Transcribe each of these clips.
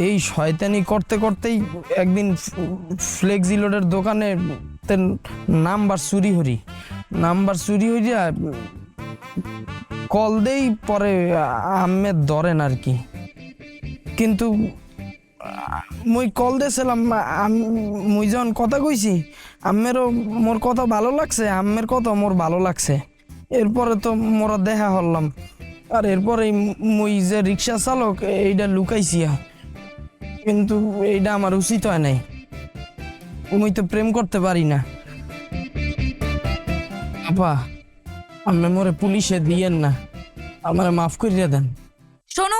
এই শয়তানি করতে করতেই একদিন ফ্লেক্সি লোডের দোকানে নাম্বার চুরি হইয়া কল দেই, পরে আম্মের ধরেন আর কি। কিন্তু মুই কল দিয়েছিলাম, মুই যখন কথা কইছি আম্মেরও মোর কথা ভালো লাগছে, আম্মের কথা মোর ভালো লাগছে। এরপরে তো মোরা দেখা হলাম, আর এরপরে মুই যে রিক্সা চালক এইটা লুকাইছিয়া। কিন্তু এইটা আমার উচিত হয় নাই, মুই তো প্রেম করতে পারি না। আপা, আপনি মোরে পুলিশে দিয়েন না, আমারে মাফ করিয়া দেন। শোনো,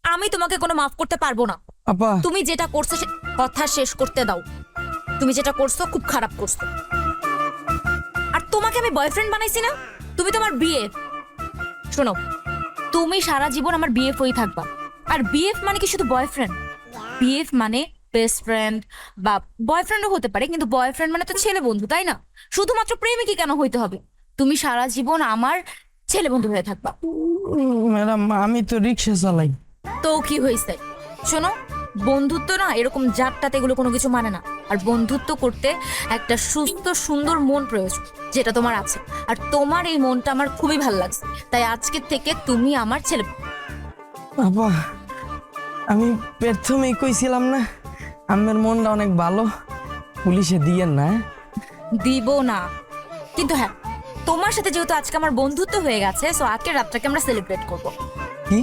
আমি তোমাকে কোনো মাফ করতে পারবো না। আপা, তুমি যেটা করছো কথা শেষ করতে দাও। তুমি যেটা করছো খুব খারাপ করছো। আর তোমাকে আমি বয়ফ্রেন্ড বানাইছি না, তুমি তোমার বিয়ে। শোনো, তুমি সারা জীবন আমার বিএফ হয়ে থাকবা। আর বিএফ মানে কি শুধু বয়ফ্রেন্ড? বিএফ মানে বেস্ট ফ্রেন্ড বা বয়ফ্রেন্ডও হতে পারে, কিন্তু বয়ফ্রেন্ড মানে তো ছেলে বন্ধু, তাই না? শুধুমাত্র প্রেমিকই কেন হইতে হবে? তুমি সারা জীবন আমার ছেলে বন্ধু হয়ে থাকবা। ম্যাডাম, আমি তো রিক্সা চালাই। তো কি হয়েছে? শোনো, বন্ধুত্ব না এরকম জাতটাতে এগুলো কোনো কিছু মানে না। আর বন্ধুত্ব করতে একটা সুস্থ সুন্দর মন প্রয়োজন, যেটা তোমার আছে। আর তোমার এই মনটা আমার খুবই ভালো লাগছে, তাই আজকে থেকে তুমি আমার ছেলে। আপা, আমি প্রথমেই কইছিলাম না আম্মের মনটা অনেক ভালো, পুলিশে দিয়েন না। দিব না, কিন্তু হ্যাঁ, তোমার সাথে যেহেতু আজকে আমার বন্ধুত্ব হয়ে গেছে, সো আজকের রাতটাকে আমরা সেলিব্রেট করবো। কি?